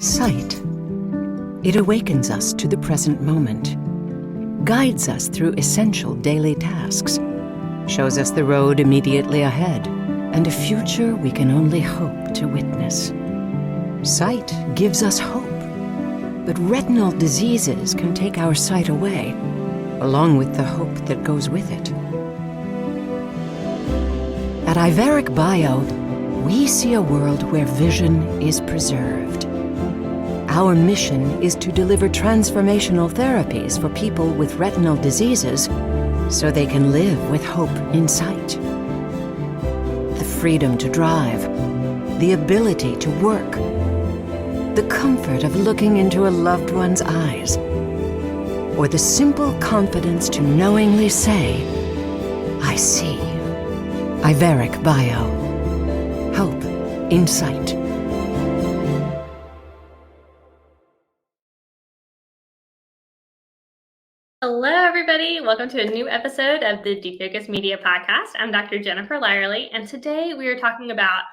Sight. It awakens us to the present moment, guides us through essential daily tasks, shows us the road immediately ahead, and a future we can only hope to witness. Sight gives us hope, but retinal diseases can take our sight away, along with the hope that goes with it. At Iveric Bio, we see a world where vision is preserved. Our mission is to deliver transformational therapies for people with retinal diseases so they can live with hope in sight. The freedom to drive, the ability to work, the comfort of looking into a loved one's eyes, or the simple confidence to knowingly say, I see. Iveric Bio. Hope in sight. Hello, everybody. Welcome to a new episode of the Defocus Media Podcast. I'm Dr. Jennifer Lyerly, and today we are talking about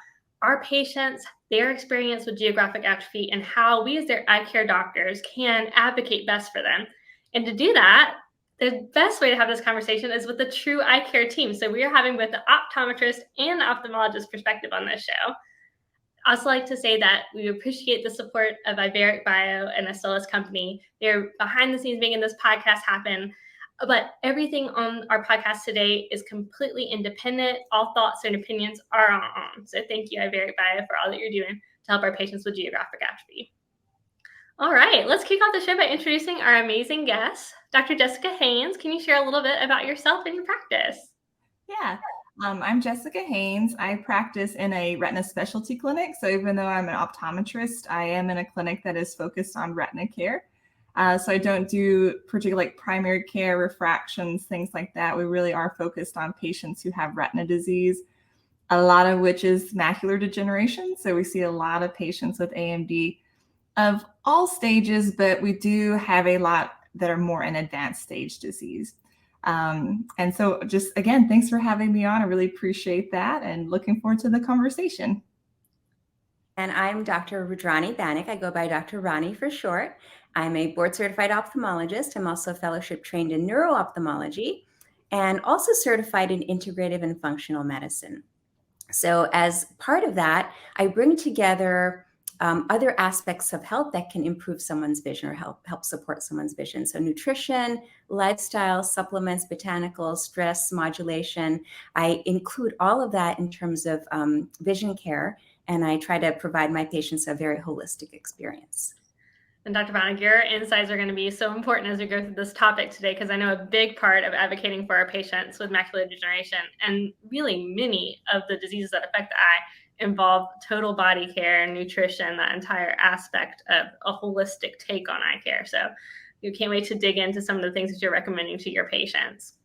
our patients, their experience with geographic atrophy, and how we as their eye care doctors can advocate best for them. And to do that, the best way to have this conversation is with the true eye care team. So we are having both the optometrist and the ophthalmologist perspective on this show. I also like to say that we appreciate the support of Iveric Bio and Astellas Company. They're behind the scenes making this podcast happen. But everything on our podcast today is completely independent. All thoughts and opinions are our own. So thank you, Iveric Bio, for all that you're doing to help our patients with geographic atrophy. All right, let's kick off the show by introducing our amazing guest, Dr. Jessica Haynes. Can you share a little bit about yourself and your practice? Yeah. I'm Jessica Haynes. I practice in a retina specialty clinic. So even though I'm an optometrist, I am in a clinic that is focused on retina care. So I don't do particularly like primary care, refractions, things like that. We really are focused on patients who have retina disease, a lot of which is macular degeneration. So we see a lot of patients with AMD of all stages, but we do have a lot that are more in advanced stage disease. And so just again, thanks for having me on. I really appreciate that and looking forward to the conversation. And I'm Dr. Rudrani Banik. I go by Dr. Rani for short. I'm a board certified ophthalmologist. I'm also fellowship trained in neuro-ophthalmology and also certified in integrative and functional medicine. So as part of that, I bring together other aspects of health that can improve someone's vision or help support someone's vision. So nutrition, lifestyle, supplements, botanicals, stress modulation. I include all of that in terms of vision care, and I try to provide my patients a very holistic experience. And Dr. Banik, your insights are going to be so important as we go through this topic today, because I know a big part of advocating for our patients with macular degeneration, and really many of the diseases that affect the eye, involve total body care, nutrition, that entire aspect of a holistic take on eye care. So you can't wait to dig into some of the things that you're recommending to your patients.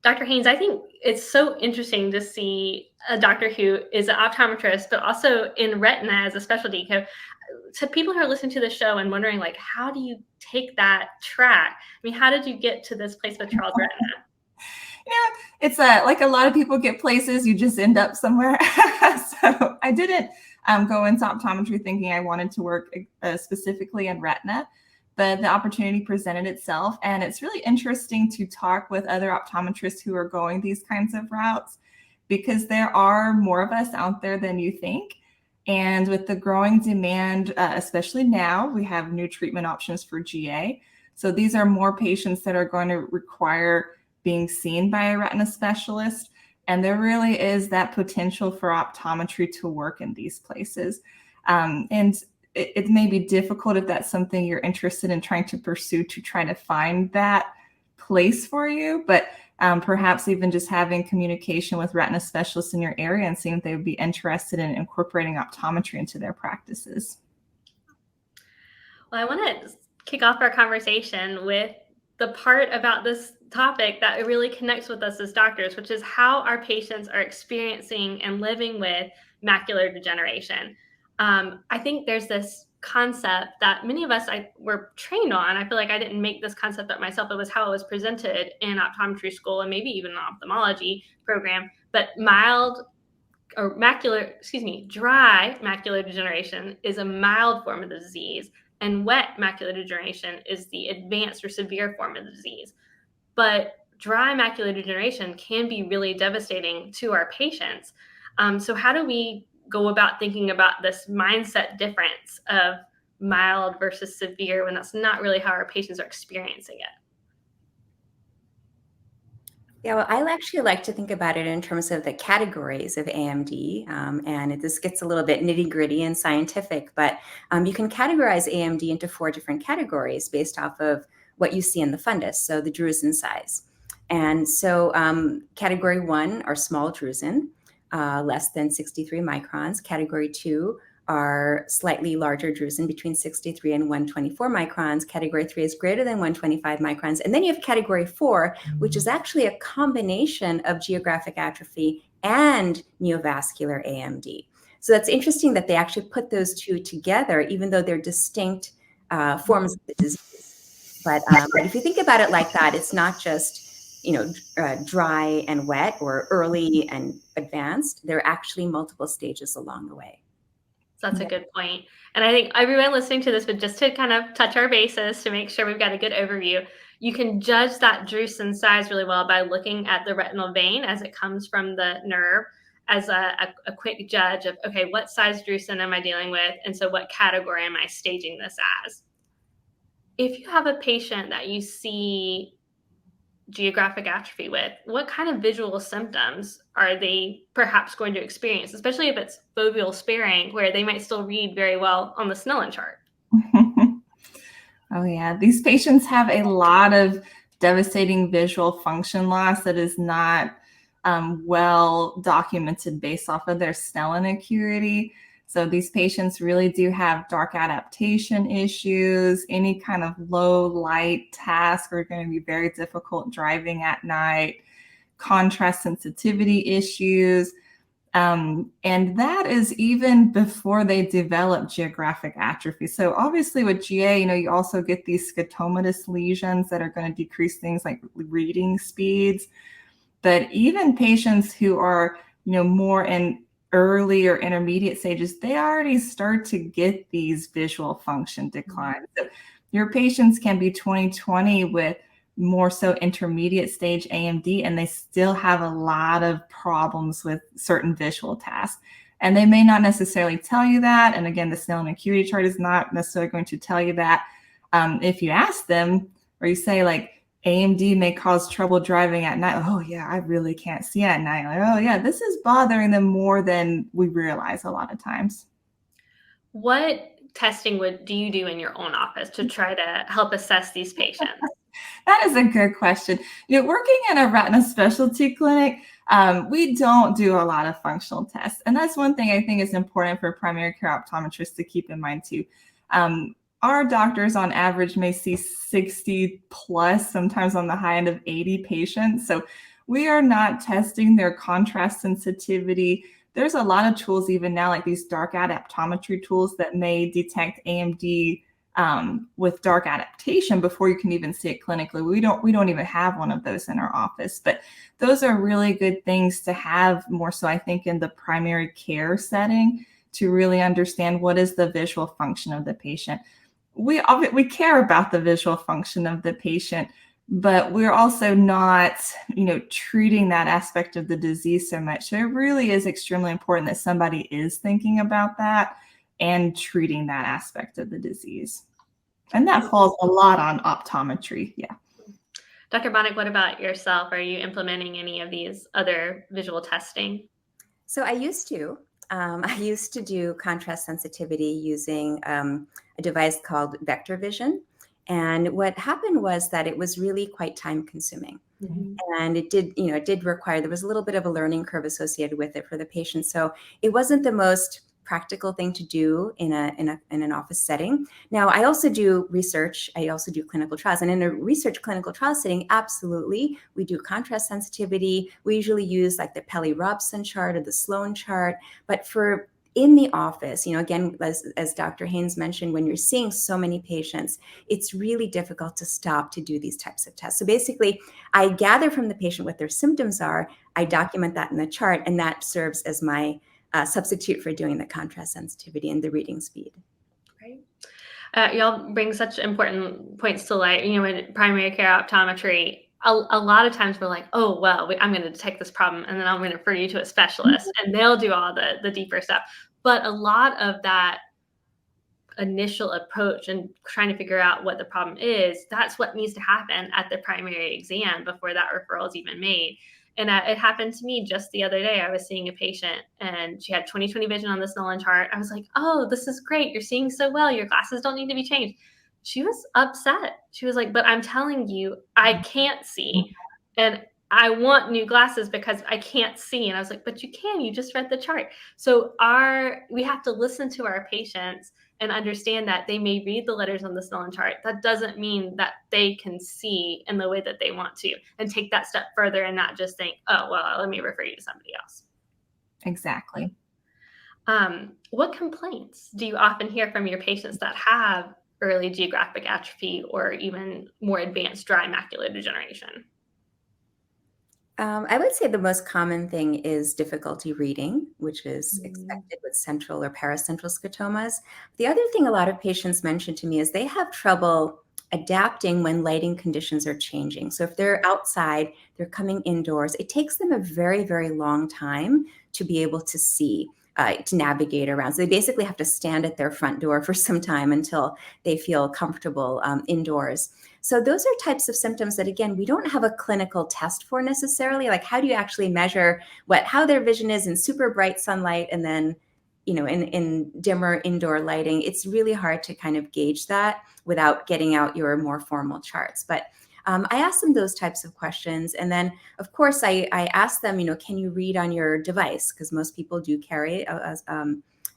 Dr. Haynes, I think it's so interesting to see a doctor who is an optometrist, but also in retina as a specialty. To people who are listening to the show and wondering, like, how do you take that track? I mean, how did you get to this place with Charles Retina? Yeah, it's like a lot of people get places, you just end up somewhere. So I didn't go into optometry thinking I wanted to work specifically in retina, but the opportunity presented itself. And it's really interesting to talk with other optometrists who are going these kinds of routes, because there are more of us out there than you think. And with the growing demand, especially now, we have new treatment options for GA. So these are more patients that are going to require being seen by a retina specialist. And there really is that potential for optometry to work in these places. And it may be difficult if that's something you're interested in trying to pursue, to try to find that place for you. But perhaps even just having communication with retina specialists in your area and seeing if they would be interested in incorporating optometry into their practices. Well, I want to kick off our conversation with the part about this topic that really connects with us as doctors, which is how our patients are experiencing and living with macular degeneration. I think there's this concept that many of us were trained on. I feel like I didn't make this concept up myself. It was how it was presented in optometry school and maybe even an ophthalmology program. But mild dry macular degeneration is a mild form of the disease, and wet macular degeneration is the advanced or severe form of the disease. But dry macular degeneration can be really devastating to our patients. So how do we go about thinking about this mindset difference of mild versus severe when that's not really how our patients are experiencing it? Yeah, well, I actually like to think about it in terms of the categories of AMD, and this gets a little bit nitty gritty and scientific, but you can categorize AMD into 4 different categories based off of what you see in the fundus, so the drusen size. And so category 1 are small drusen, less than 63 microns. Category 2 are slightly larger drusen, between 63 and 124 microns. Category 3 is greater than 125 microns. And then you have category 4, which is actually a combination of geographic atrophy and neovascular AMD. So that's interesting that they actually put those two together, even though they're distinct forms of the disease. But if you think about it like that, it's not just dry and wet or early and advanced. There are actually multiple stages along the way. So that's a good point. And I think everyone listening to this, but just to kind of touch our bases to make sure we've got a good overview, you can judge that drusen size really well by looking at the retinal vein as it comes from the nerve as a quick judge of, okay, what size drusen am I dealing with? And so what category am I staging this as? If you have a patient that you see geographic atrophy with, what kind of visual symptoms are they perhaps going to experience, especially if it's foveal sparing, where they might still read very well on the Snellen chart? Oh yeah, these patients have a lot of devastating visual function loss that is not well documented based off of their Snellen acuity. So these patients really do have dark adaptation issues. Any kind of low light task are going to be very difficult driving at night. Contrast sensitivity issues. And that is even before they develop geographic atrophy. So obviously with GA, you also get these scotomatous lesions that are going to decrease things like reading speeds. But even patients who are, more in early or intermediate stages, they already start to get these visual function declines. So your patients can be 20/20 with more so intermediate stage AMD, and they still have a lot of problems with certain visual tasks. And they may not necessarily tell you that. And again, the Snellen acuity chart is not necessarily going to tell you that. If you ask them, or you say like, AMD may cause trouble driving at night. Oh yeah, I really can't see at night. Like, oh yeah, this is bothering them more than we realize a lot of times. What testing do you do in your own office to try to help assess these patients? That is a good question. Working in a retina specialty clinic, we don't do a lot of functional tests. And that's one thing I think is important for primary care optometrists to keep in mind too. Our doctors on average may see 60 plus, sometimes on the high end of 80 patients. So we are not testing their contrast sensitivity. There's a lot of tools even now, like these dark adaptometry tools that may detect AMD with dark adaptation before you can even see it clinically. We don't even have one of those in our office, but those are really good things to have more so, I think, in the primary care setting to really understand what is the visual function of the patient. We care about the visual function of the patient, but we're also not, treating that aspect of the disease so much. So it really is extremely important that somebody is thinking about that and treating that aspect of the disease. And that falls a lot on optometry. Yeah. Dr. Banik, what about yourself? Are you implementing any of these other visual testing? So I used to. I used to do contrast sensitivity using a device called Vector Vision. And what happened was that it was really quite time consuming. Mm-hmm. And it did require, there was a little bit of a learning curve associated with it for the patient. So it wasn't the most practical thing to do in an office setting. Now, I also do research. I also do clinical trials. And in a research clinical trial setting, absolutely, we do contrast sensitivity. We usually use like the Pelley-Robson chart or the Sloan chart. But for in the office, again, as Dr. Haynes mentioned, when you're seeing so many patients, it's really difficult to stop to do these types of tests. So basically, I gather from the patient what their symptoms are. I document that in the chart, and that serves as my substitute for doing the contrast sensitivity and the reading speed. Right. Y'all bring such important points to light. In primary care optometry, a lot of times we're like, oh, well, I'm going to detect this problem, and then I'm going to refer you to a specialist, and they'll do all the deeper stuff. But a lot of that initial approach and trying to figure out what the problem is, that's what needs to happen at the primary exam before that referral is even made. And it happened to me just the other day. I was seeing a patient and she had 20/20 vision on the Snellen chart. I was like, oh, this is great. You're seeing so well. Your glasses don't need to be changed. She was upset. She was like, but I'm telling you, I can't see. And I want new glasses because I can't see. And I was like, but you can. You just read the chart. So we have to listen to our patients and understand that they may read the letters on the Snellen chart. That doesn't mean that they can see in the way that they want to, and take that step further and not just think, oh, well, let me refer you to somebody else. Exactly. What complaints do you often hear from your patients that have early geographic atrophy or even more advanced dry macular degeneration? I would say the most common thing is difficulty reading, which is expected with central or paracentral scotomas. The other thing a lot of patients mention to me is they have trouble adapting when lighting conditions are changing. So if they're outside, they're coming indoors, it takes them a very, very long time to be able to see, to navigate around. So they basically have to stand at their front door for some time until they feel comfortable indoors. So those are types of symptoms that, again, we don't have a clinical test for necessarily. Like, how do you actually measure how their vision is in super bright sunlight and then, in dimmer indoor lighting? It's really hard to kind of gauge that without getting out your more formal charts. But I ask them those types of questions. And then, of course, I ask them, can you read on your device? Because most people do carry a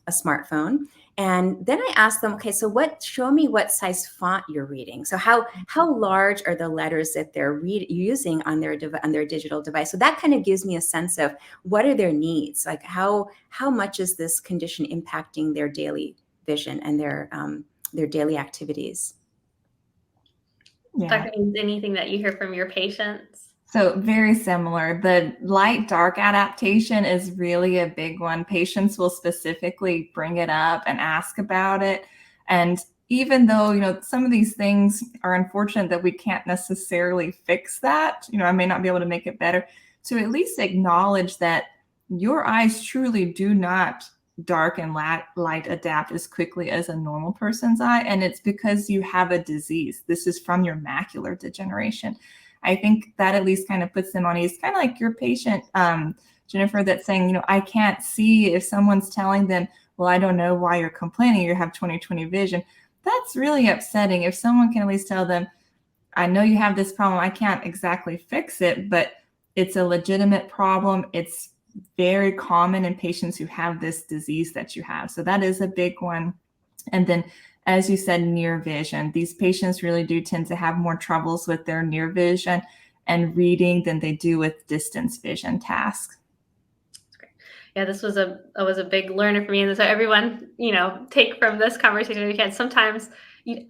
smartphone. And then I ask them, okay, so show me what size font you're reading. So how large are the letters that they're using on their digital device? So that kind of gives me a sense of what are their needs? Like how much is this condition impacting their daily vision and their daily activities? Yeah. Dr. Haynes, anything that you hear from your patients? So very similar. The light-dark adaptation is really a big one. Patients will specifically bring it up and ask about it. And even though, some of these things are unfortunate that we can't necessarily fix that, I may not be able to make it better, to at least acknowledge that your eyes truly do not dark and light adapt as quickly as a normal person's eye. And it's because you have a disease. This is from your macular degeneration. I think that at least kind of puts them on ease, kind of like your patient, Jennifer, that's saying, I can't see. If someone's telling them, well, I don't know why you're complaining, you have 20/20 vision, that's really upsetting. If someone can at least tell them, I know you have this problem, I can't exactly fix it, but it's a legitimate problem. It's very common in patients who have this disease that you have. So that is a big one. And then, as you said, near vision. These patients really do tend to have more troubles with their near vision and reading than they do with distance vision tasks. That's great. Yeah, this was a big learner for me. And so everyone, take from this conversation we had. Sometimes,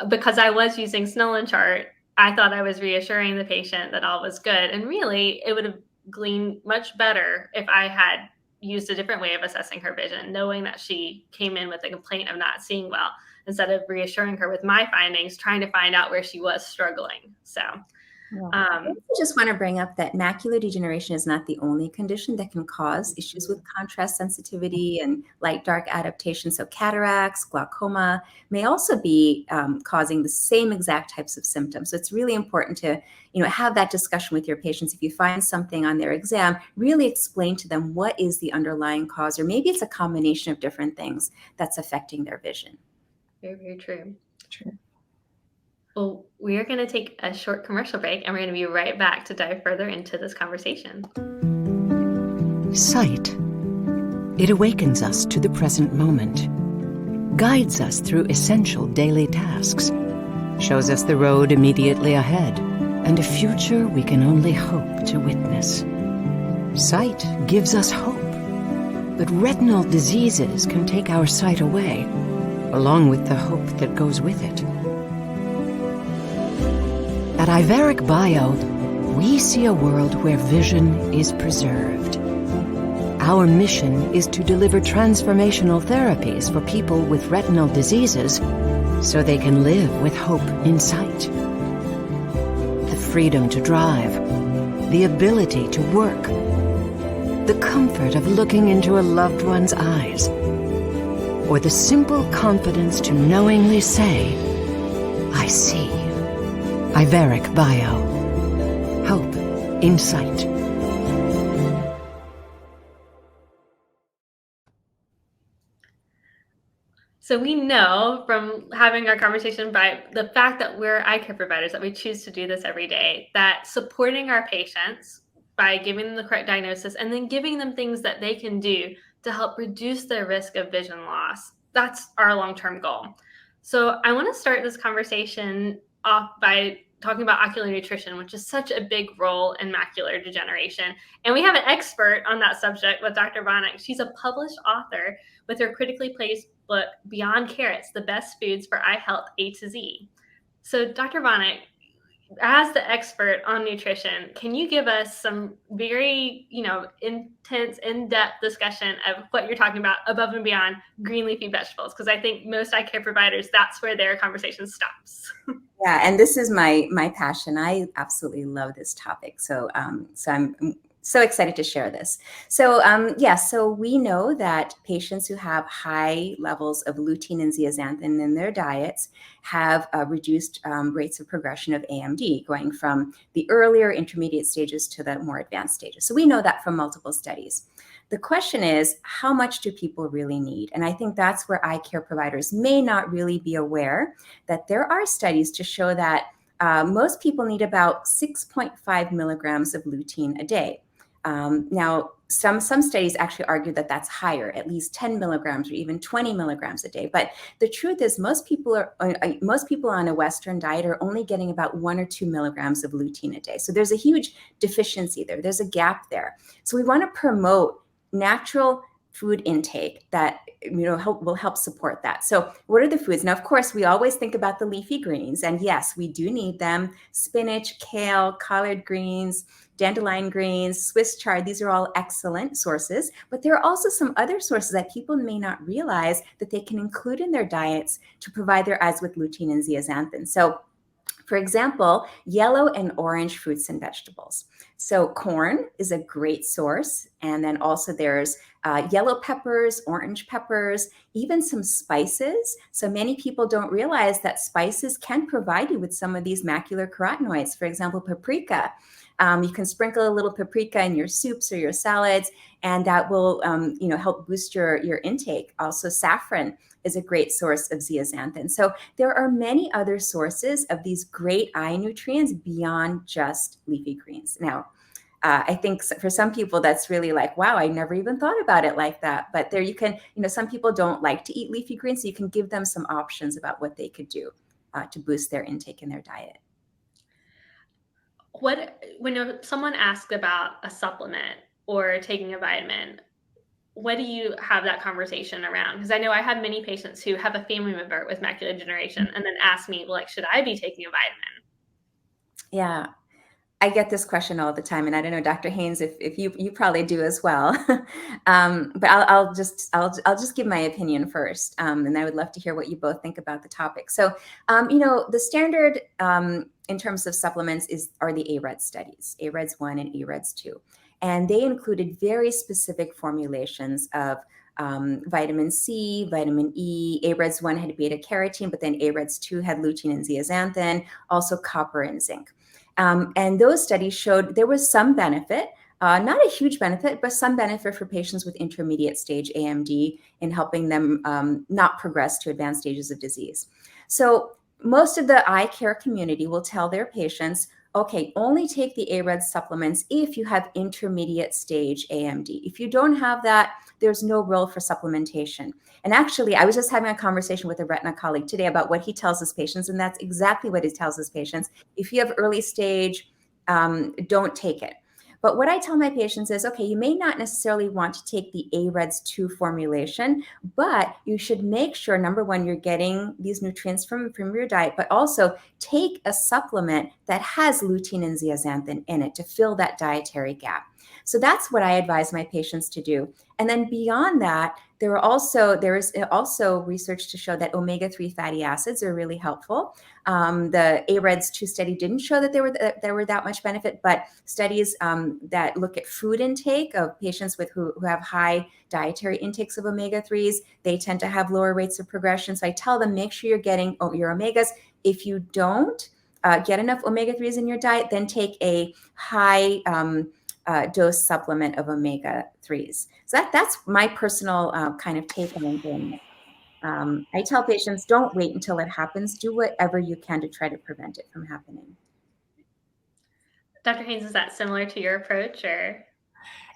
because I was using Snellen chart, I thought I was reassuring the patient that all was good. And really, it would have gleaned much better if I had used a different way of assessing her vision, knowing that she came in with a complaint of not seeing well, instead of reassuring her with my findings, trying to find out where she was struggling. So I just want to bring up that macular degeneration is not the only condition that can cause issues with contrast sensitivity and light-dark adaptation. So cataracts, glaucoma may also be causing the same exact types of symptoms. So it's really important to have that discussion with your patients. If you find something on their exam, really explain to them what is the underlying cause, or maybe it's a combination of different things that's affecting their vision. Very, very true. True. Well, we are going to take a short commercial break, and we're going to be right back to dive further into this conversation. Sight. It awakens us to the present moment, guides us through essential daily tasks, shows us the road immediately ahead, and a future we can only hope to witness. Sight gives us hope, but retinal diseases can take our sight away, along with the hope that goes with it. At Iveric Bio, we see a world where vision is preserved. Our mission is to deliver transformational therapies for people with retinal diseases so they can live with hope in sight. The freedom to drive, the ability to work, the comfort of looking into a loved one's eyes, or the simple confidence to knowingly say, I see. Iveric Bio. Hope in sight. So we know from having our conversation by the fact that we're eye care providers, that we choose to do this every day, that supporting our patients by giving them the correct diagnosis and then giving them things that they can do to help reduce their risk of vision loss, that's our long-term goal. So I want to start this conversation off by talking about ocular nutrition, which is such a big role in macular degeneration. And we have an expert on that subject with Dr. Banik. She's a published author with her critically placed book, Beyond Carrots, The Best Foods for Eye Health A to Z. So Dr. Banik, as the expert on nutrition, can you give us some very, intense, in-depth discussion of what you're talking about above and beyond green leafy vegetables? Because I think most eye care providers, that's where their conversation stops. Yeah, and this is my passion. I absolutely love this topic. So I'm so excited to share this. So we know that patients who have high levels of lutein and zeaxanthin in their diets have reduced rates of progression of AMD, going from the earlier intermediate stages to the more advanced stages. So we know that from multiple studies. The question is, how much do people really need? And I think that's where eye care providers may not really be aware that there are studies to show that most people need about 6.5 milligrams of lutein a day. Now, some studies actually argue that that's higher, at least 10 milligrams or even 20 milligrams a day. But the truth is, most people on a Western diet are only getting about 1 or 2 milligrams of lutein a day. So there's a huge deficiency there. There's a gap there. So we want to promote natural food intake that will help support that. So what are the foods? Now, of course, we always think about the leafy greens, and yes, we do need them. Spinach, kale, collard greens, dandelion greens, Swiss chard, these are all excellent sources, but there are also some other sources that people may not realize that they can include in their diets to provide their eyes with lutein and zeaxanthin. So for example, yellow and orange fruits and vegetables. So corn is a great source. And then also there's yellow peppers, orange peppers, even some spices. So many people don't realize that spices can provide you with some of these macular carotenoids. For example, paprika. You can sprinkle a little paprika in your soups or your salads, and that will help boost your intake. Also, saffron is a great source of zeaxanthin. So there are many other sources of these great eye nutrients beyond just leafy greens. Now, I think for some people that's really like, wow, I never even thought about it like that. But there you can, some people don't like to eat leafy greens, so you can give them some options about what they could do to boost their intake in their diet. When someone asks about a supplement or taking a vitamin, what do you have that conversation around? Because I know I have many patients who have a family member with macular degeneration and then ask me, should I be taking a vitamin? Yeah, I get this question all the time, and I don't know, Dr. Haynes, if you probably do as well. But I'll just give my opinion first, and I would love to hear what you both think about the topic. So, the standard in terms of supplements are the AREDS studies, AREDS 1 and AREDS 2. And they included very specific formulations of vitamin C, vitamin E. AREDS 1 had beta carotene, but then AREDS 2 had lutein and zeaxanthin, also copper and zinc. And those studies showed there was some benefit, not a huge benefit, but some benefit for patients with intermediate stage AMD in helping them not progress to advanced stages of disease. So most of the eye care community will tell their patients, okay, only take the AREDS supplements if you have intermediate stage AMD. If you don't have that, there's no role for supplementation. And actually, I was just having a conversation with a retina colleague today about what he tells his patients, and that's exactly what he tells his patients. If you have early stage, don't take it. But what I tell my patients is, okay, you may not necessarily want to take the AREDS 2 formulation, but you should make sure, number one, you're getting these nutrients from your diet, but also take a supplement that has lutein and zeaxanthin in it to fill that dietary gap. So that's what I advise my patients to do. And then beyond that, there is also research to show that omega-3 fatty acids are really helpful. The AREDS 2 study didn't show that there were that much benefit, but studies that look at food intake of patients who have high dietary intakes of omega-3s, they tend to have lower rates of progression. So I tell them, make sure you're getting your omegas. If you don't get enough omega-3s in your diet, then take a high dose supplement of omega-3s. So that's my personal kind of take on things. I tell patients, don't wait until it happens. Do whatever you can to try to prevent it from happening. Dr. Haynes, is that similar to your approach, or?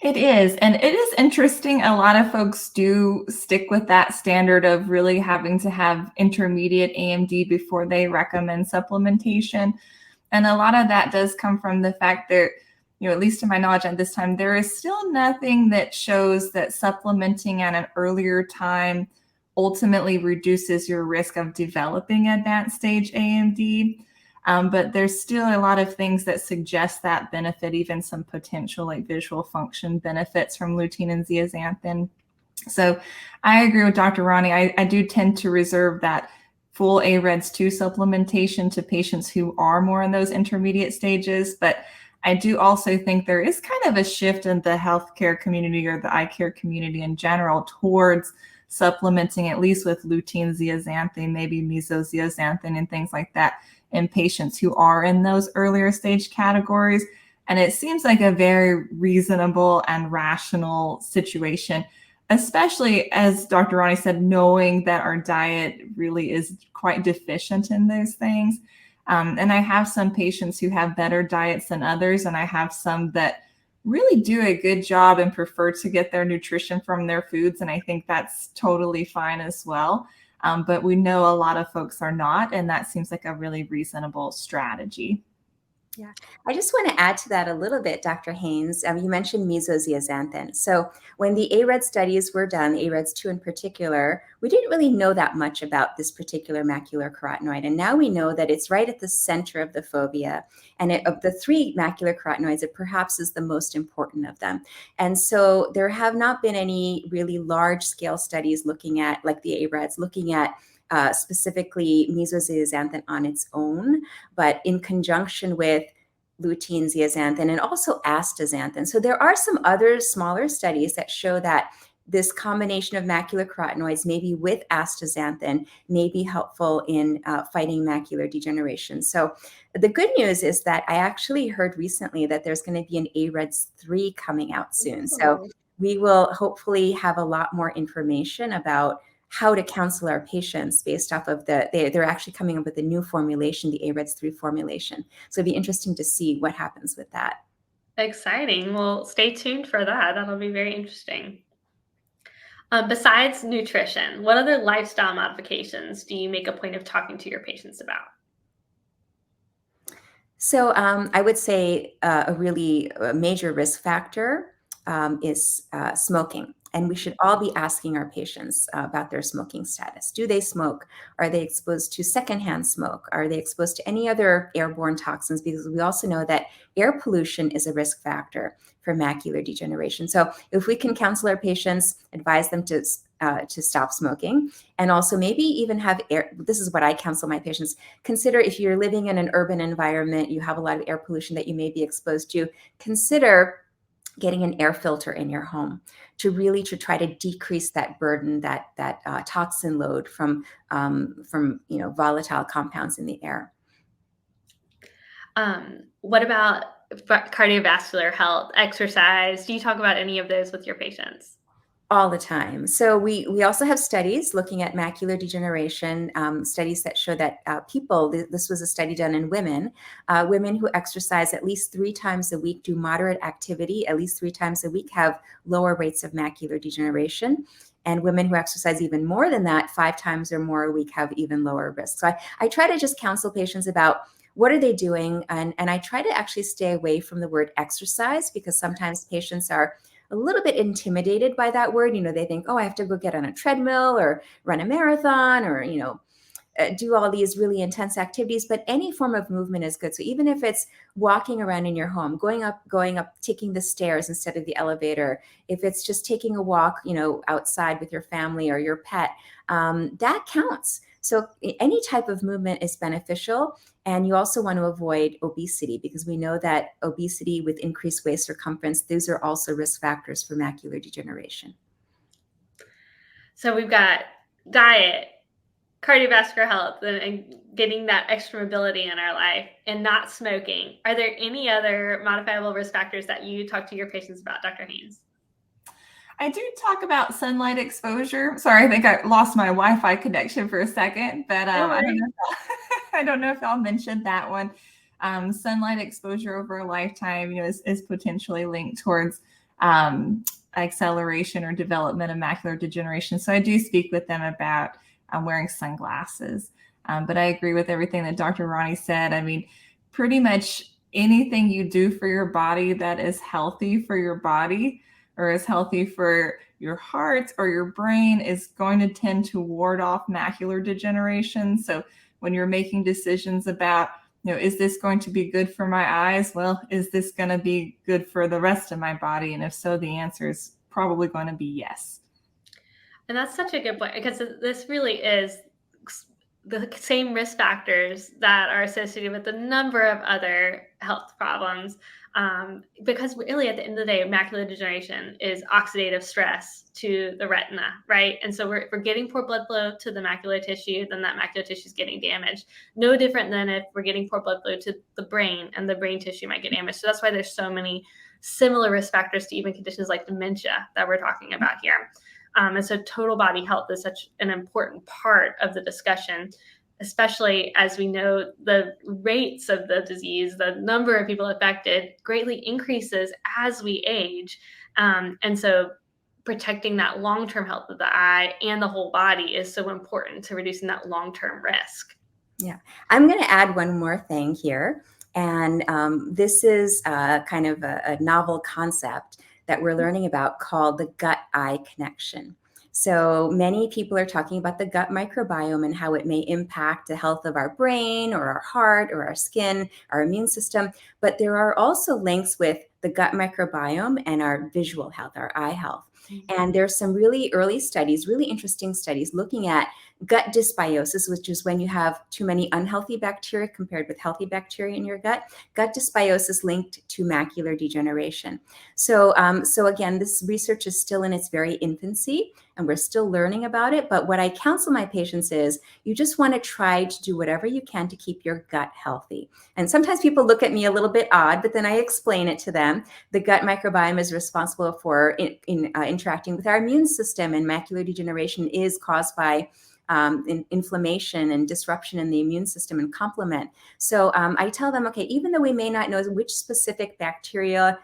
It is. And it is interesting. A lot of folks do stick with that standard of really having to have intermediate AMD before they recommend supplementation. And a lot of that does come from the fact that, at least to my knowledge at this time, there is still nothing that shows that supplementing at an earlier time ultimately reduces your risk of developing advanced stage AMD. But there's still a lot of things that suggest that benefit, even some potential like visual function benefits from lutein and zeaxanthin. So I agree with Dr. Ronnie. I do tend to reserve that full AREDS 2 supplementation to patients who are more in those intermediate stages. But I do also think there is kind of a shift in the healthcare community or the eye care community in general towards supplementing, at least with lutein, zeaxanthin, maybe mesozeaxanthin and things like that, in patients who are in those earlier stage categories. And it seems like a very reasonable and rational situation, especially, as Dr. Ronnie said, knowing that our diet really is quite deficient in those things. And I have some patients who have better diets than others, and I have some that really do a good job and prefer to get their nutrition from their foods. And I think that's totally fine as well. But we know a lot of folks are not, and that seems like a really reasonable strategy. Yeah, I just want to add to that a little bit, Dr. Haynes. You mentioned mesozeaxanthin. So when the AREDS studies were done, AREDS 2 in particular, we didn't really know that much about this particular macular carotenoid. And now we know that it's right at the center of the fovea. And of the 3 macular carotenoids, it perhaps is the most important of them. And so there have not been any really large scale studies looking at, like the AREDS, looking at specifically mesozeaxanthin on its own, but in conjunction with lutein, zeaxanthin, and also astaxanthin. So there are some other smaller studies that show that this combination of macular carotenoids, maybe with astaxanthin, may be helpful in fighting macular degeneration. So the good news is that I actually heard recently that there's going to be an AREDS 3 coming out soon. So we will hopefully have a lot more information about how to counsel our patients based off of they're actually coming up with a new formulation, the AREDS 3 formulation. So it'd be interesting to see what happens with that. Exciting. Well, stay tuned for that. That'll be very interesting. Besides nutrition, what other lifestyle modifications do you make a point of talking to your patients about? So I would say a really major risk factor is smoking. And we should all be asking our patients about their smoking status. Do they smoke? Are they exposed to secondhand smoke? Are they exposed to any other airborne toxins? Because we also know that air pollution is a risk factor for macular degeneration. So if we can counsel our patients, advise them to stop smoking, and also maybe even have air, this is what I counsel my patients, consider if you're living in an urban environment, you have a lot of air pollution that you may be exposed to, consider getting an air filter in your home to try to decrease that burden, that toxin load from volatile compounds in the air. What about cardiovascular health, exercise? Do you talk about any of those with your patients? All the time. So we also have studies looking at macular degeneration, studies that show that this was a study done in women who exercise at least 3 times a week, do moderate activity at least 3 times a week, have lower rates of macular degeneration. And women who exercise even more than that, 5 times or more a week, have even lower risk. So I try to just counsel patients about what are they doing? And I try to actually stay away from the word exercise, because sometimes patients are a little bit intimidated by that word. They think, oh, I have to go get on a treadmill or run a marathon or, do all these really intense activities, but any form of movement is good. So even if it's walking around in your home, going up, taking the stairs instead of the elevator, if it's just taking a walk, outside with your family or your pet, that counts. So any type of movement is beneficial. And you also want to avoid obesity, because we know that obesity with increased waist circumference, those are also risk factors for macular degeneration. So we've got diet, cardiovascular health, and getting that extra mobility in our life, and not smoking. Are there any other modifiable risk factors that you talk to your patients about, Dr. Haynes? I do talk about sunlight exposure. Sorry, I think I lost my Wi-Fi connection for a second, but I don't know if I'll mention that one. Sunlight exposure over a lifetime, is potentially linked towards acceleration or development of macular degeneration. So I do speak with them about wearing sunglasses. But I agree with everything that Dr. Ronnie said. I mean, pretty much anything you do for your body that is healthy for your body or is healthy for your heart or your brain is going to tend to ward off macular degeneration. So when you're making decisions about, is this going to be good for my eyes? Well, is this going to be good for the rest of my body? And if so, the answer is probably going to be yes. And that's such a good point, because this really is the same risk factors that are associated with a number of other health problems. Because really, at the end of the day, macular degeneration is oxidative stress to the retina, right? And so if we're getting poor blood flow to the macular tissue, then that macular tissue is getting damaged. No different than if we're getting poor blood flow to the brain, and the brain tissue might get damaged. So that's why there's so many similar risk factors to even conditions like dementia that we're talking about here. And so total body health is such an important part of the discussion, especially as we know the rates of the disease, the number of people affected greatly increases as we age. And so protecting that long-term health of the eye and the whole body is so important to reducing that long-term risk. Yeah, I'm going to add one more thing here. And this is kind of a novel concept that we're learning about called the gut-eye connection. So many people are talking about the gut microbiome and how it may impact the health of our brain or our heart or our skin, our immune system. But there are also links with the gut microbiome and our visual health, our eye health. And there's some really early studies, really interesting studies looking at gut dysbiosis, which is when you have too many unhealthy bacteria compared with healthy bacteria in your gut. Gut dysbiosis linked to macular degeneration. So again, this research is still in its very infancy, and we're still learning about it. But what I counsel my patients is you just want to try to do whatever you can to keep your gut healthy. And sometimes people look at me a little bit odd, but then I explain it to them. The gut microbiome is responsible for interacting with our immune system, and macular degeneration is caused by inflammation and disruption in the immune system and complement. So I tell them, okay, even though we may not know which specific bacterial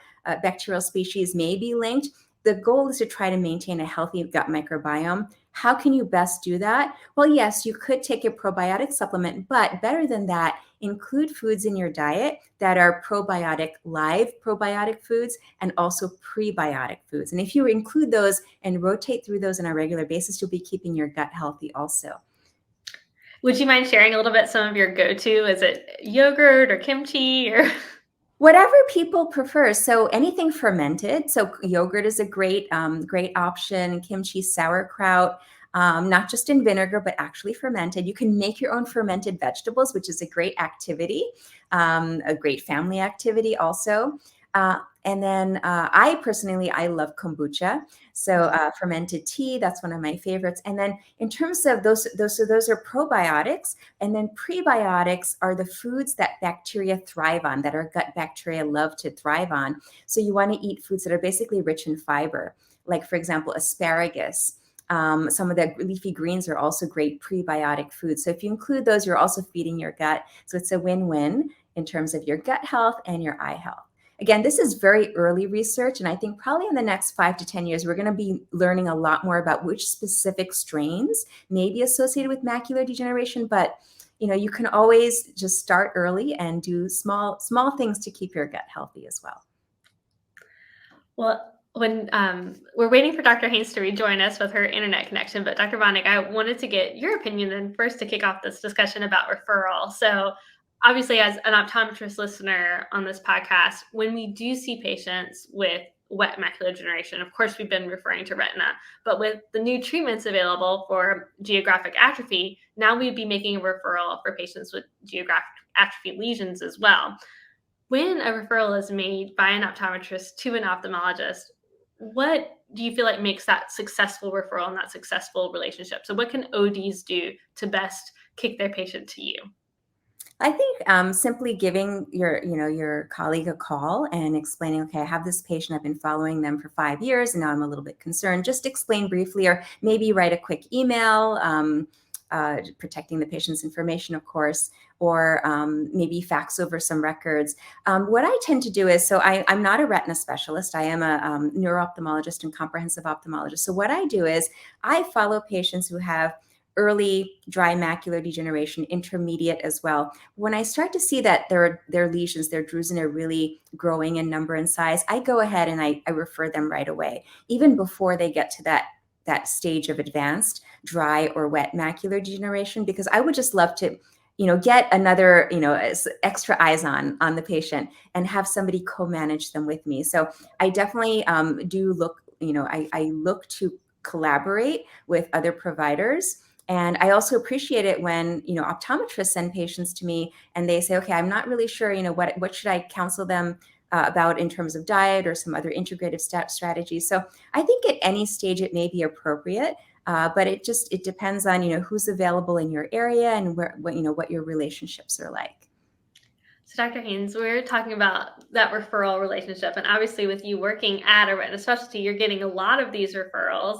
species may be linked, the goal is to try to maintain a healthy gut microbiome. How can you best do that? Well, yes, you could take a probiotic supplement, but better than that, include foods in your diet that are probiotic, live probiotic foods, and also prebiotic foods. And if you include those and rotate through those on a regular basis, you'll be keeping your gut healthy also. Would you mind sharing a little bit some of your go-to? Is it yogurt or kimchi or? Whatever people prefer. So anything fermented. So yogurt is a great option. Kimchi, sauerkraut, not just in vinegar, but actually fermented. You can make your own fermented vegetables, which is a great activity, a great family activity also. And then I love kombucha. So fermented tea, that's one of my favorites. And then in terms of those are probiotics. And then prebiotics are the foods that bacteria thrive on, that our gut bacteria love to thrive on. So you want to eat foods that are basically rich in fiber, like, for example, asparagus. Some of the leafy greens are also great prebiotic foods. So if you include those, you're also feeding your gut. So it's a win-win in terms of your gut health and your eye health. Again, this is very early research, and I think probably in the next 5 to 10 years, we're going to be learning a lot more about which specific strains may be associated with macular degeneration. But you can always just start early and do small things to keep your gut healthy as well. Well, when we're waiting for Dr. Haynes to rejoin us with her internet connection, but Dr. Banik, I wanted to get your opinion then first to kick off this discussion about referral. So obviously, as an optometrist listener on this podcast, when we do see patients with wet macular degeneration, of course, we've been referring to retina, but with the new treatments available for geographic atrophy, now we'd be making a referral for patients with geographic atrophy lesions as well. When a referral is made by an optometrist to an ophthalmologist, what do you feel like makes that successful referral and that successful relationship? So what can ODs do to best kick their patient to you? I think simply giving your colleague a call and explaining, okay, I have this patient, I've been following them for 5 years, and now I'm a little bit concerned. Just explain briefly, or maybe write a quick email, protecting the patient's information, of course, or maybe fax over some records. What I tend to do is, so I'm not a retina specialist. I am a neuro-ophthalmologist and comprehensive ophthalmologist. So what I do is I follow patients who have early dry macular degeneration, intermediate as well. When I start to see that their lesions, their drusen are really growing in number and size, I go ahead and I refer them right away, even before they get to that stage of advanced dry or wet macular degeneration, because I would just love to get another, extra eyes on the patient and have somebody co-manage them with me. So I definitely do look, I look to collaborate with other providers. And I also appreciate it when, optometrists send patients to me and they say, okay, I'm not really sure, what should I counsel them about in terms of diet or some other integrative strategies. So I think at any stage it may be appropriate, but it depends on, who's available in your area and what your relationships are like. So Dr. Haynes, we're talking about that referral relationship, and obviously with you working at a retina specialty, you're getting a lot of these referrals.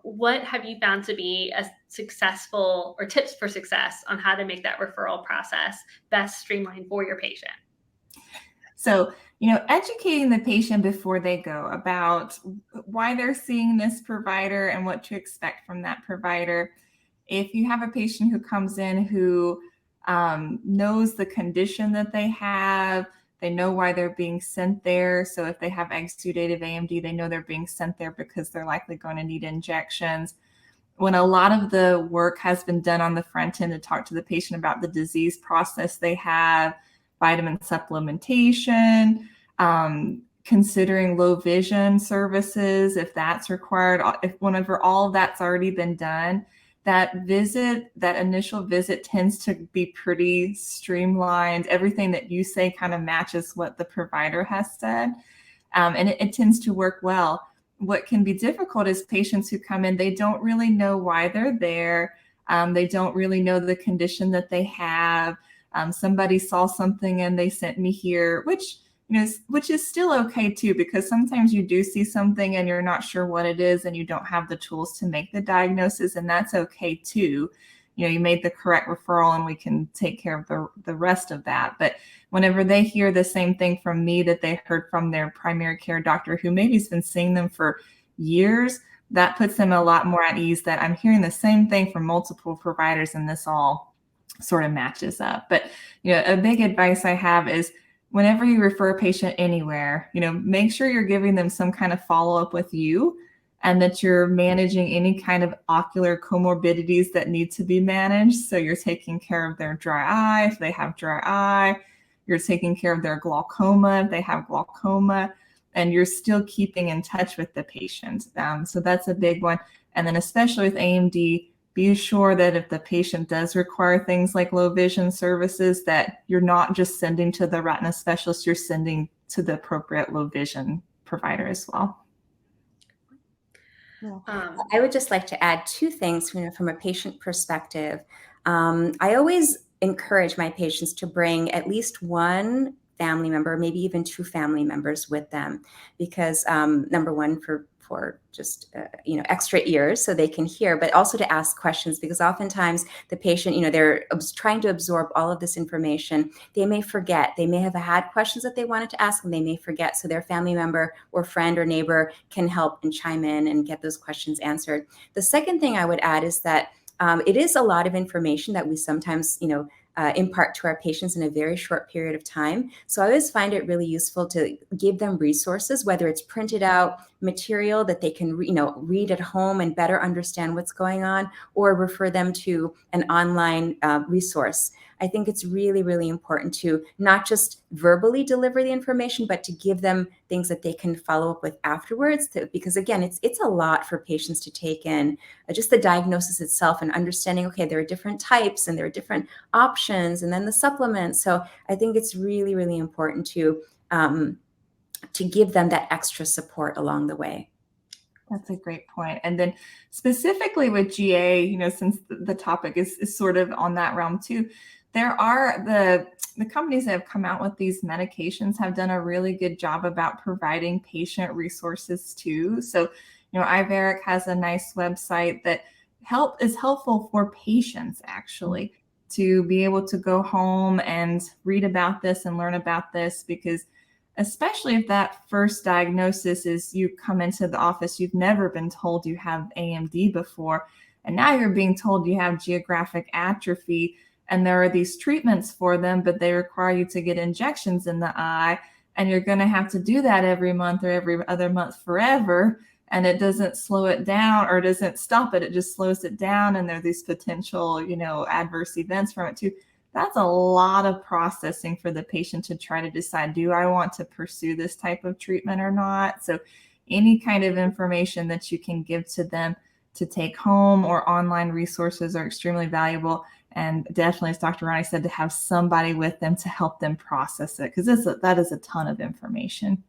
What have you found to be a successful, or tips for success on how to make that referral process best streamlined for your patient? So, educating the patient before they go about why they're seeing this provider and what to expect from that provider. If you have a patient who comes in who knows the condition that they have, they know why they're being sent there. So if they have exudative AMD, they know they're being sent there because they're likely going to need injections. When a lot of the work has been done on the front end to talk to the patient about the disease process they have, vitamin supplementation, considering low vision services, if that's required, whenever all of that's already been done, that initial visit tends to be pretty streamlined. Everything that you say kind of matches what the provider has said. And it tends to work well. What can be difficult is patients who come in, they don't really know why they're there. They don't really know the condition that they have. Somebody saw something and they sent me here, which is still okay too, because sometimes you do see something and you're not sure what it is and you don't have the tools to make the diagnosis, and that's okay too. You made the correct referral and we can take care of the rest of that. But whenever they hear the same thing from me that they heard from their primary care doctor, who maybe has been seeing them for years, that puts them a lot more at ease that I'm hearing the same thing from multiple providers and this all sort of matches up. But a big advice I have is, whenever you refer a patient anywhere, make sure you're giving them some kind of follow-up with you, and that you're managing any kind of ocular comorbidities that need to be managed. So you're taking care of their dry eye if they have dry eye, you're taking care of their glaucoma if they have glaucoma, and you're still keeping in touch with the patient. So that's a big one. And then especially with AMD, be sure that if the patient does require things like low vision services, that you're not just sending to the retina specialist, you're sending to the appropriate low vision provider as well. I would just like to add 2 things from a patient perspective. I always encourage my patients to bring at least one family member, maybe even 2 family members with them, because number one, for just extra ears so they can hear, but also to ask questions, because oftentimes the patient, they're trying to absorb all of this information. They may forget. They may have had questions that they wanted to ask and they may forget. So their family member or friend or neighbor can help and chime in and get those questions answered. The second thing I would add is that it is a lot of information that we sometimes, impart to our patients in a very short period of time. So I always find it really useful to give them resources, whether it's printed out material that they can, read at home and better understand what's going on, or refer them to an online resource. I think it's really, really important to not just verbally deliver the information, but to give them things that they can follow up with afterwards. Because again, it's a lot for patients to take in. Just the diagnosis itself and understanding, okay, there are different types and there are different options, and then the supplements. So I think it's really, really important to give them that extra support along the way. That's a great point. And then specifically with GA, since the topic is sort of on that realm too, there are the companies that have come out with these medications have done a really good job about providing patient resources too. So, Iveric has a nice website that is helpful for patients actually to be able to go home and read about this and learn about this, because especially if that first diagnosis is you come into the office, you've never been told you have AMD before, and now you're being told you have geographic atrophy, and there are these treatments for them, but they require you to get injections in the eye, and you're going to have to do that every month or every other month forever, and it doesn't slow it down or doesn't stop it, it just slows it down, and there are these potential, adverse events from it too. That's a lot of processing for the patient to try to decide, do I want to pursue this type of treatment or not? So any kind of information that you can give to them to take home or online resources are extremely valuable. And definitely, as Dr. Ronnie said, to have somebody with them to help them process it, because that is a ton of information.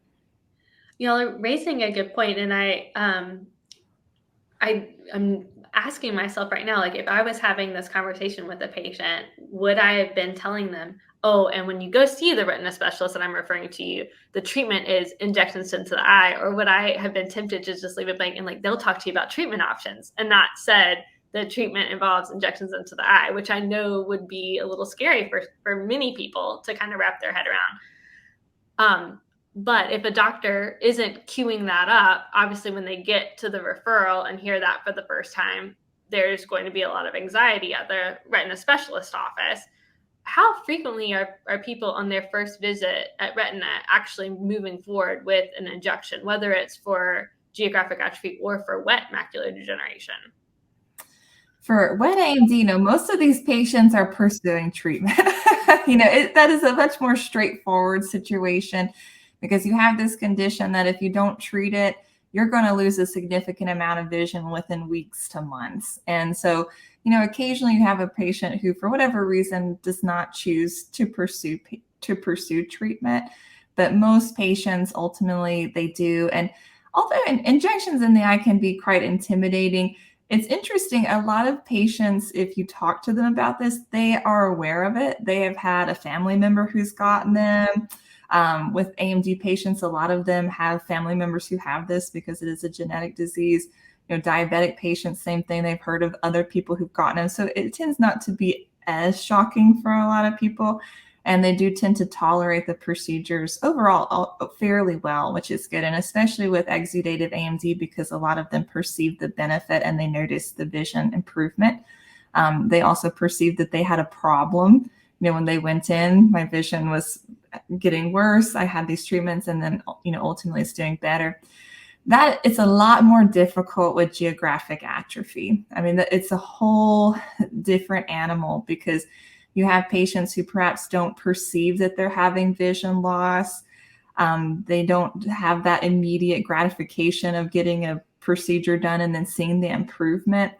You're raising a good point, and I'm asking myself right now, like, if I was having this conversation with a patient, would I have been telling them, oh, and when you go see the retina specialist that I'm referring to you, the treatment is injections into the eye? Or would I have been tempted to just leave it blank and like, they'll talk to you about treatment options and not said the treatment involves injections into the eye, which I know would be a little scary for many people to kind of wrap their head around. But if a doctor isn't queuing that up, obviously when they get to the referral and hear that for the first time, there's going to be a lot of anxiety at the retina specialist office. How frequently are people on their first visit at retina actually moving forward with an injection, whether it's for geographic atrophy or for wet macular degeneration? For wet AMD, most of these patients are pursuing treatment. That is a much more straightforward situation, because you have this condition that if you don't treat it, you're going to lose a significant amount of vision within weeks to months. And so, occasionally you have a patient who, for whatever reason, does not choose to pursue treatment. But most patients, ultimately, they do. And although injections in the eye can be quite intimidating, it's interesting. A lot of patients, if you talk to them about this, they are aware of it. They have had a family member who's gotten them. With AMD patients, a lot of them have family members who have this because it is a genetic disease. Diabetic patients, same thing. They've heard of other people who've gotten them. So it tends not to be as shocking for a lot of people. And they do tend to tolerate the procedures overall fairly well, which is good. And especially with exudative AMD, because a lot of them perceive the benefit and they notice the vision improvement. They also perceive that they had a problem. When they went in, my vision was getting worse. I had these treatments, and then, ultimately it's doing better. That it's a lot more difficult with geographic atrophy. I mean, it's a whole different animal, because you have patients who perhaps don't perceive that they're having vision loss. They don't have that immediate gratification of getting a procedure done and then seeing the improvement.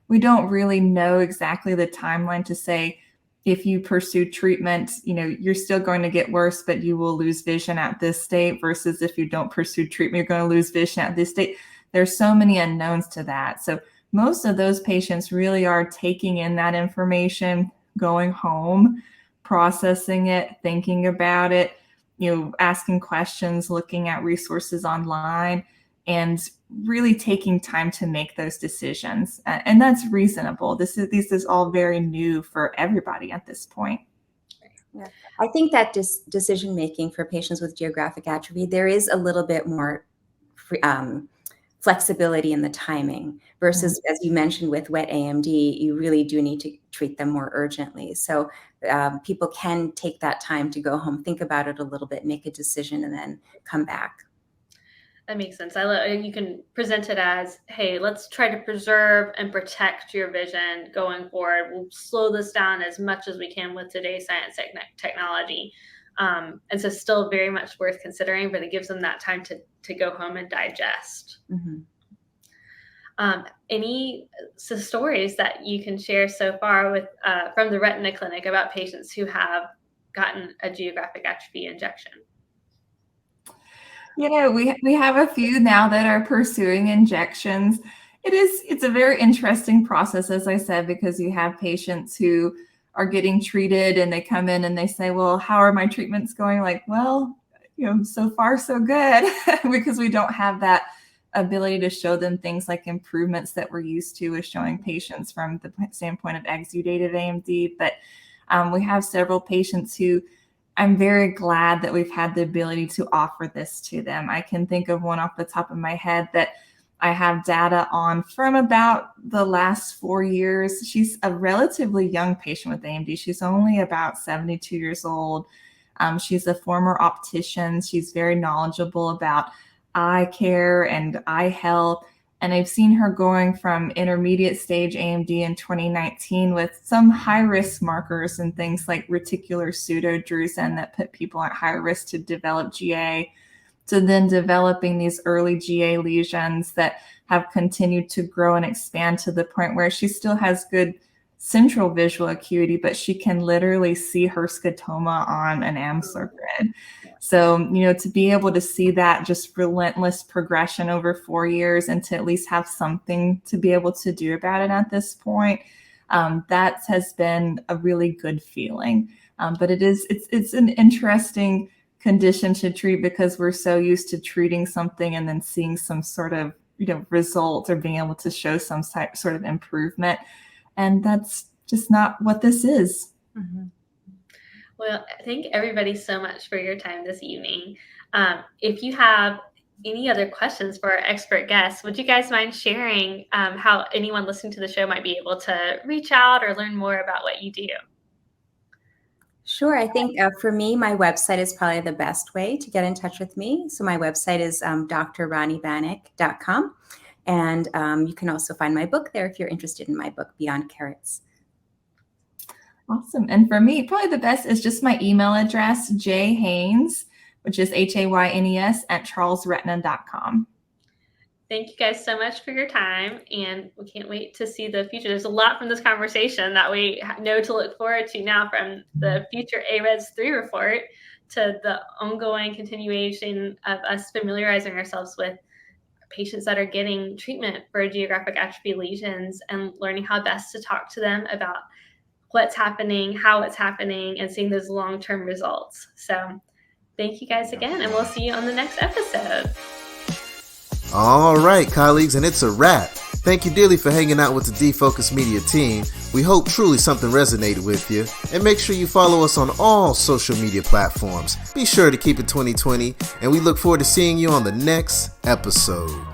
We don't really know exactly the timeline to say, if you pursue treatment, you're still going to get worse, but you will lose vision at this state, versus if you don't pursue treatment, you're going to lose vision at this state. There's so many unknowns to that. So most of those patients really are taking in that information, going home, processing it, thinking about it, asking questions, looking at resources online, and really taking time to make those decisions. And that's reasonable. This is all very new for everybody at this point. Yeah. I think that decision making for patients with geographic atrophy, there is a little bit more flexibility in the timing versus, as you mentioned, with wet AMD, you really do need to treat them more urgently. So people can take that time to go home, think about it a little bit, make a decision, and then come back. That makes sense. You can present it as, hey, let's try to preserve and protect your vision going forward. We'll slow this down as much as we can with today's science technology. And so still very much worth considering, but it gives them that time to go home and digest. Any stories that you can share so far with from the retina clinic about patients who have gotten a geographic atrophy injection? We have a few now that are pursuing injections. It's a very interesting process, as I said, because you have patients who are getting treated and they come in and they say, well, how are my treatments going? Like, well, so far so good, because we don't have that ability to show them things like improvements that we're used to with showing patients from the standpoint of exudative AMD. But we have several patients who I'm very glad that we've had the ability to offer this to them. I can think of one off the top of my head that I have data on from about the last 4 years. She's a relatively young patient with AMD. She's only about 72 years old. She's a former optician. She's very knowledgeable about eye care and eye health. And I've seen her going from intermediate stage AMD in 2019 with some high risk markers and things like reticular pseudodrusen that put people at high risk to develop GA, to then developing these early GA lesions that have continued to grow and expand to the point where she still has good central visual acuity, but she can literally see her scotoma on an Amsler grid. So, to be able to see that just relentless progression over 4 years and to at least have something to be able to do about it at this point, that has been a really good feeling. But it's an interesting condition to treat because we're so used to treating something and then seeing some sort of, result or being able to show some sort of improvement. And that's just not what this is. Well, thank everybody so much for your time this evening. If you have any other questions for our expert guests, would you guys mind sharing how anyone listening to the show might be able to reach out or learn more about what you do? Sure. I think for me, my website is probably the best way to get in touch with me. So my website is drranibanik.com. And you can also find my book there if you're interested in my book, Beyond Carrots. Awesome. And for me, probably the best is just my email address, jhaynes, which is Haynes @charlesretina.com. Thank you guys so much for your time, and we can't wait to see the future. There's a lot from this conversation that we know to look forward to now, from the future AREDS 3 report to the ongoing continuation of us familiarizing ourselves with patients that are getting treatment for geographic atrophy lesions and learning how best to talk to them about what's happening, how it's happening, and seeing those long-term results. So thank you guys again, and we'll see you on the next episode. All right, colleagues, and it's a wrap. Thank you dearly for hanging out with the D-Focus Media team. We hope truly something resonated with you. And make sure you follow us on all social media platforms. Be sure to keep it 2020, and we look forward to seeing you on the next episode.